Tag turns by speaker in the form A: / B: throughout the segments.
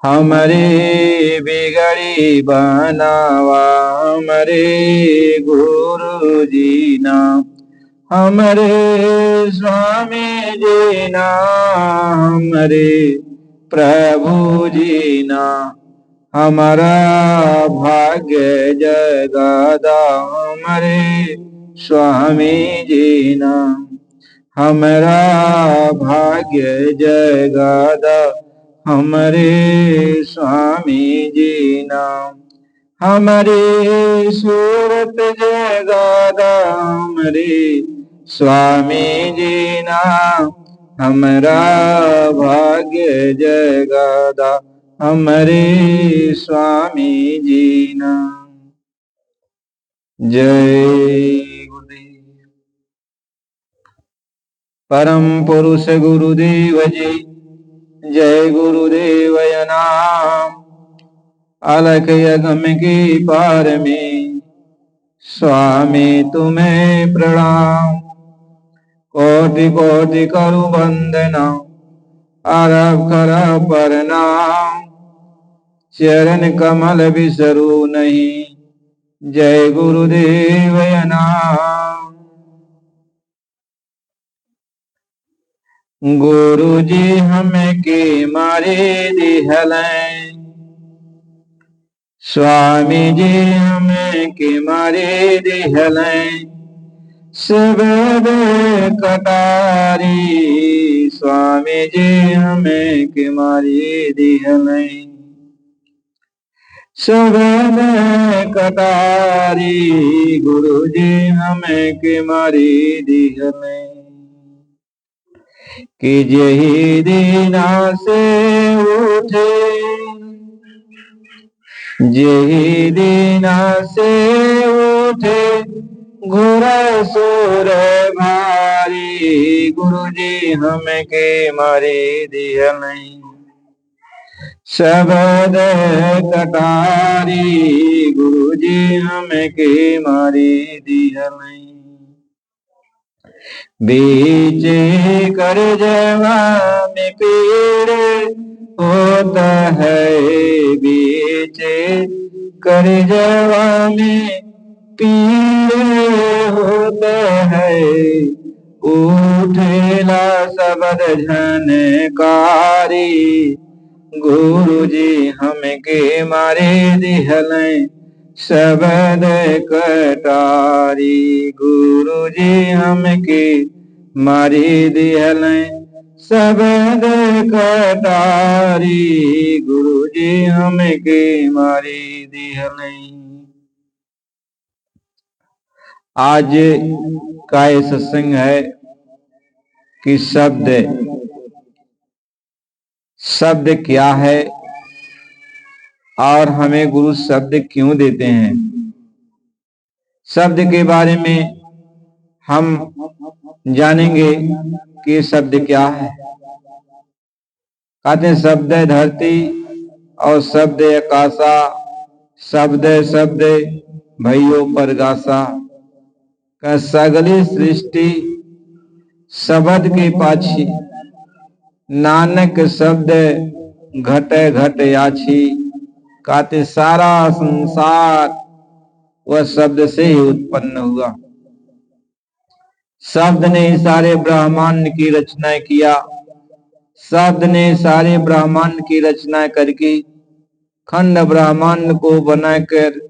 A: हमरे बिगड़ी बनावा हमरे गुरु जी ना, हमरे स्वामी जी ना, हमरे प्रभु जी ना, हमारा भाग्य जगादा हमरे स्वामी जी ना, हमारा भाग्य जगादा हमरे स्वामी जी ना, हमारी सूरत जगादा हमरे स्वामी जी ना, हमारा भाग्य जगादा हमरे स्वामी जी ना। जय गुरुदेव। परम पुरुष गुरुदेव जी, जय गुरुदेव नाम। अलख यगम की पार में स्वामी तुम्हें प्रणाम। कोटि कोटि करु वंदना, अरब करब प्रणाम। चरण कमल बिसरू नहीं, जय गुरुदेव नाम। गुरु जी हमें के मारे दिहलें, स्वामी जी हमें के मारे दिहलें। सबद कटारी स्वामी जी हमें के मारे दिहलें। सबद कटारी गुरु जी हमें के मारे दिहलें। कि यही दीना से उठे, यही दीना से उठे घोड़ा सुर भारी। गुरु जी हमें के मारे दिहलें। सबद कटारी गुरु जी हमें के मारे दिहलें। बीच कर जवानी पीड़ होता है, बीच कर जवानी पीड़ होता है। उठेला शब्द झनकारी गुरु जी हमें के मारे दिहलें। शब्द कटारी गुरु जी हमके मारी दिहलें। शब्द कटारी गुरु जी हमके मारी दिहलें। आज का ये सत्संग है कि शब्द क्या है और हमें गुरु शब्द क्यों देते हैं। शब्द के बारे में हम जानेंगे कि शब्द क्या है। कहते हैं शब्द धरती और शब्द आकाशा, शब्द शब्द भयो परगासा। का सगली सृष्टि शब्द के पाछी, नानक शब्द घट घट याछी। कहते सारा संसार वह शब्द से ही उत्पन्न हुआ। शब्द ने सारे ब्रह्मांड की रचना किया। शब्द ने सारे ब्रह्मांड की रचना करके खंड ब्रह्मांड को बनाकर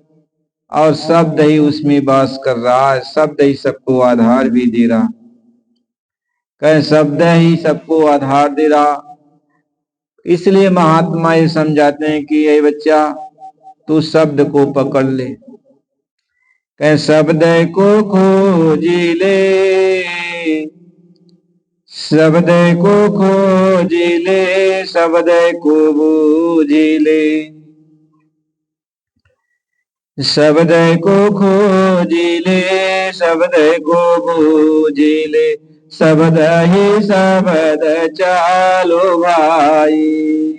A: और शब्द ही उसमें वास कर रहा है। शब्द ही सबको आधार भी दे रहा। कह शब्द ही सबको आधार दे रहा। इसलिए महात्मा ये समझाते हैं कि ये बच्चा तू शब्द को पकड़ ले। कह शब्द को खोजी ले, शब्द को खोजी ले, शब्द को बूझी ले। शब्द को खोजी ले, शब्द को बूझी ले। शब्द ही शब्द चालो भाई।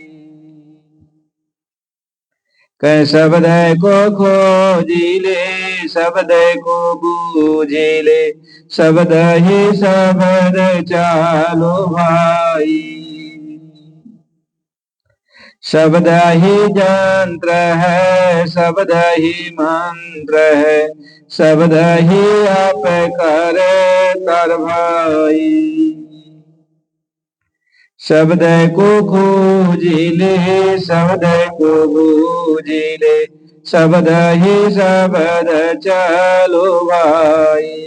A: कह शब्द को खोजी ले, शब्द को बूझी ले। शब्द ही शब्द चालो भाई। शब्द ही यंत्र है, शब्द ही मंत्र है, शब्द ही आप करे तरभाई। शब्द को खोजिले, शब्द को बूझिले, शब्द ही शब्द चलो भाई।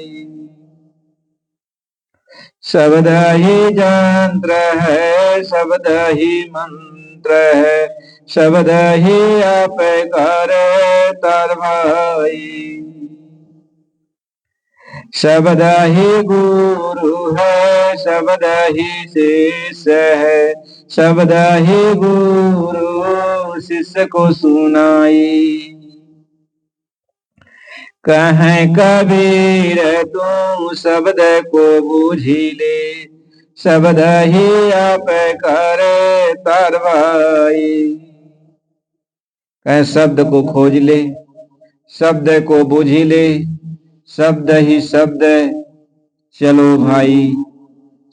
A: शब्द ही यंत्र है, शब्द ही मंत्र है, शब्द ही आप करे तरभाई। शब्द ही गुरु है, शब्द ही शिष्य है, शब्द ही गुरु शिष्य को सुनाई। कहे कबीर तू शब्द को बूझी ले, शब्द ही आप करे तरवाई। कहे शब्द को खोज ले, शब्द को बूझी ले, शब्द ही शब्द चलो भाई।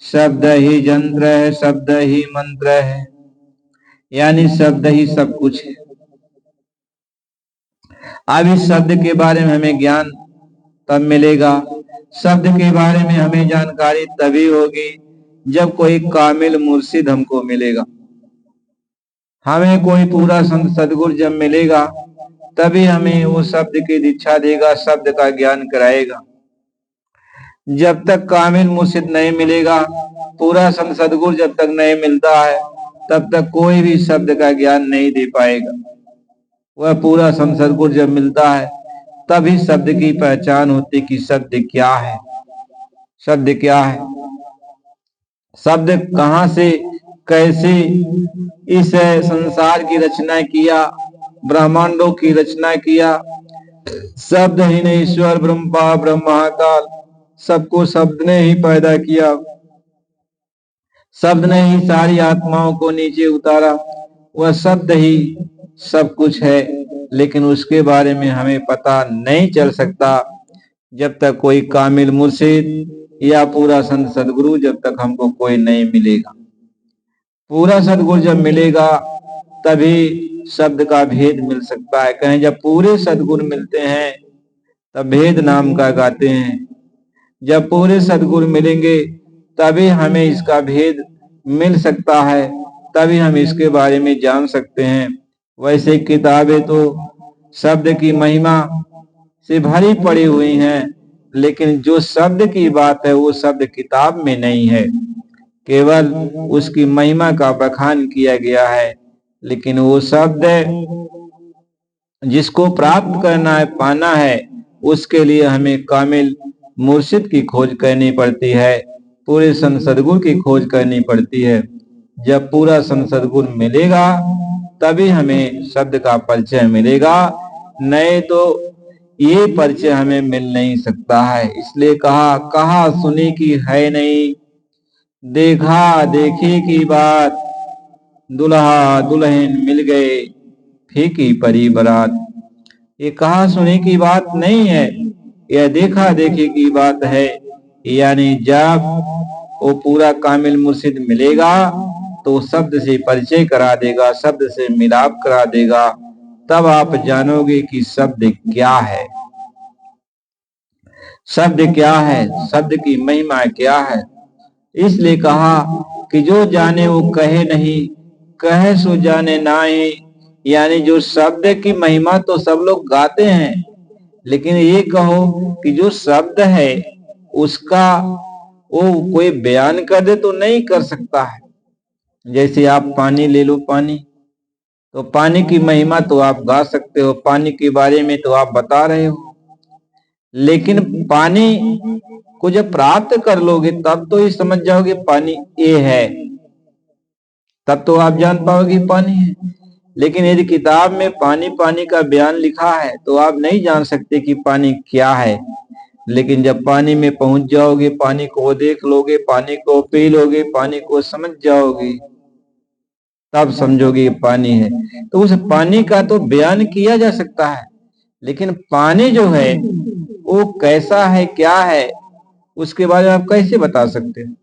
A: शब्द ही यंत्र है, शब्द ही मंत्र है, यानी शब्द ही सब कुछ है। अब इस शब्द के बारे में हमें ज्ञान तब मिलेगा, शब्द के बारे में हमें जानकारी तभी होगी जब कोई कामिल मुर्शिद हमको मिलेगा। हमें कोई पूरा संत सदगुरु जब मिलेगा तभी हमें वो शब्द की दीक्षा देगा, शब्द का ज्ञान कराएगा। जब तक कामिल मुर्शिद नहीं मिलेगा, पूरा संत सदगुरु जब तक नहीं मिलता है, तब तक कोई भी शब्द का ज्ञान नहीं दे पाएगा। वह पूरा संत सदगुरु जब मिलता है तभी शब्द की पहचान होती कि शब्द क्या है, शब्द क्या है, शब्द कहां से कैसे इस संसार की रचना किया, ब्रह्मांडों की रचना किया। शब्द ही ने ईश्वर ब्रह्मा ब्रह्म महाकाल सबको शब्द ने ही पैदा किया, शब्द ने ही सारी आत्माओं को नीचे उतारा। वह शब्द ही सब कुछ है, लेकिन उसके बारे में हमें पता नहीं चल सकता जब तक कोई कामिल मुर्शिद या पूरा संत सदगुरु जब तक हमको कोई नहीं मिलेगा। पूरा सदगुरु जब मिलेगा तभी शब्द का भेद मिल सकता है। कहें जब पूरे सदगुरु मिलते हैं तब भेद नाम का गाते हैं। जब पूरे सदगुरु मिलेंगे तभी हमें इसका भेद मिल सकता है, तभी हम इसके बारे में जान सकते हैं। वैसे किताबें तो शब्द की महिमा से भरी पड़ी हुई हैं, लेकिन जो शब्द की बात है वो शब्द किताब में नहीं है, केवल उसकी महिमा का बखान किया गया है। लेकिन वो शब्द जिसको प्राप्त करना है, पाना है, उसके लिए हमें कामिल मुर्शिद की खोज करनी पड़ती है, पूरे संत सदगुरु की खोज करनी पड़ती है। जब पूरा संत सदगुरु मिलेगा तभी हमें शब्द का परिचय मिलेगा, नहीं तो ये परिचय हमें मिल नहीं सकता है। इसलिए कहा सुनी की है नहीं, देखा देखी की बात, दुल्हा दुल्हन मिल गए फीकी परी बरात। ये कहा सुनी की बात नहीं है, यह देखा देखी की बात है। यानी जब वो पूरा कामिल मुर्शिद मिलेगा तो शब्द से परिचय करा देगा, शब्द से मिलाप करा देगा, तब आप जानोगे कि शब्द क्या है, शब्द क्या है, शब्द की महिमा क्या है। इसलिए कहा कि जो जाने वो कहे नहीं, कहे सो जाने नाहीं। यानी जो शब्द की महिमा तो सब लोग गाते हैं, लेकिन ये कहो कि जो शब्द है उसका वो कोई बयान कर दे तो नहीं कर सकता है। जैसे आप पानी ले लो, पानी तो पानी की महिमा तो आप गा सकते हो, पानी के बारे में तो आप बता रहे हो, लेकिन पानी को जब प्राप्त कर लोगे तब तो ये समझ जाओगे पानी ये है, तब तो आप जान पाओगे पानी है। लेकिन यदि किताब में पानी पानी का बयान लिखा है तो आप नहीं जान सकते कि पानी क्या है। लेकिन जब पानी में पहुंच जाओगे, पानी को देख लोगे, पानी को पी लोगे, पानी को समझ जाओगे, तब समझोगे पानी है। तो उस पानी का तो बयान किया जा सकता है, लेकिन पानी जो है वो कैसा है, क्या है, उसके बारे में आप कैसे बता सकते हो?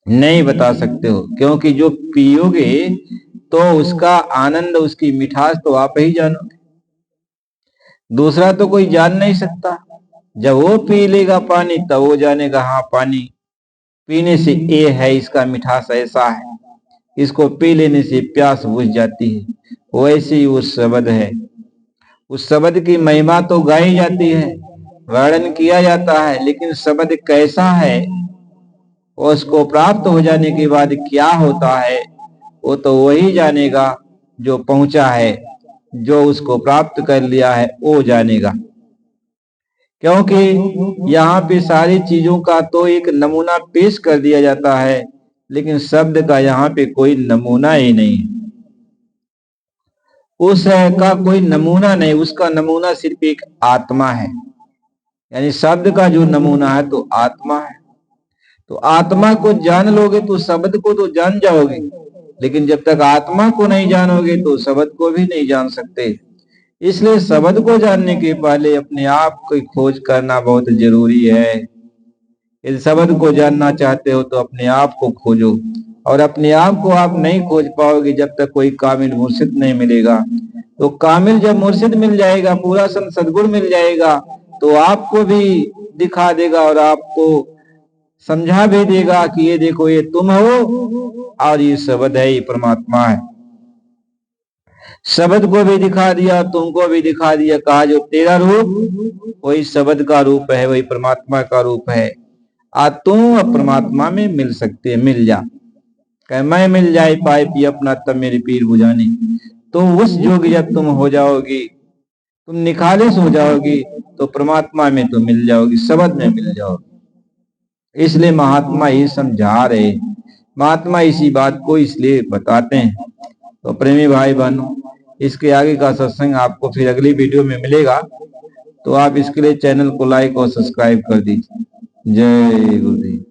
A: नहीं बता सकते हो, क्योंकि जो पियोगे तो उसका आनंद, उसकी मिठास तो आप ही जानोगे, दूसरा तो कोई जान नहीं सकता। जब वो पी लेगा पानी तब वो जानेगा, हाँ पानी पीने से ये है, इसका मिठास ऐसा है, इसको पी लेने से प्यास बुझ जाती है। वैसे ही उस शब्द है, उस शब्द की महिमा तो गाई जाती है, वर्णन किया जाता है, लेकिन शब्द कैसा है, उसको प्राप्त हो जाने के बाद क्या होता है, वो तो वही जानेगा जो पहुंचा है, जो उसको प्राप्त कर लिया है वो जानेगा। क्योंकि यहाँ पे सारी चीजों का तो एक नमूना पेश कर दिया जाता है, लेकिन शब्द का यहाँ पे कोई नमूना ही नहीं, उस का कोई नमूना नहीं, उसका नमूना सिर्फ एक आत्मा है। यानी शब्द का जो नमूना है तो आत्मा है। तो आत्मा को जान लोगे तो शब्द को तो जान जाओगे, लेकिन जब तक आत्मा को नहीं जानोगे तो शब्द को भी नहीं जान सकते। इसलिए शब्द को जानने के पहले अपने आप की खोज करना बहुत जरूरी है। यदि शब्द को जानना चाहते हो तो अपने आप को खोजो, और अपने आप को आप नहीं खोज पाओगे जब तक कोई कामिल मुर्शिद नहीं मिलेगा। तो कामिल जब मुर्शिद मिल जाएगा, पूरा सदगुण मिल जाएगा, तो आपको भी दिखा देगा और आपको समझा भी देगा कि ये देखो ये तुम हो और ये शब्द है, ये परमात्मा है। शब्द को भी दिखा दिया, तुमको भी दिखा दिया, कहा जो तेरा रूप वही शब्द का रूप है, वही परमात्मा का रूप है। आज तुम और परमात्मा में मिल सकते हैं, मिल जा, कह मैं मिल जाए पाए पी अपना तब मेरी पीर बुझानी। तो उस योग जब तुम हो जाओगी, तुम निखालिस हो जाओगी, तो परमात्मा में तो मिल जाओगी, शब्द में मिल जाओगी। इसलिए महात्मा ये समझा रहे, महात्मा इसी बात को इसलिए बताते हैं। तो प्रेमी भाई बहनों, इसके आगे का सत्संग आपको फिर अगली वीडियो में मिलेगा, तो आप इसके लिए चैनल को लाइक और सब्सक्राइब कर दीजिए। जय गुरुदेव।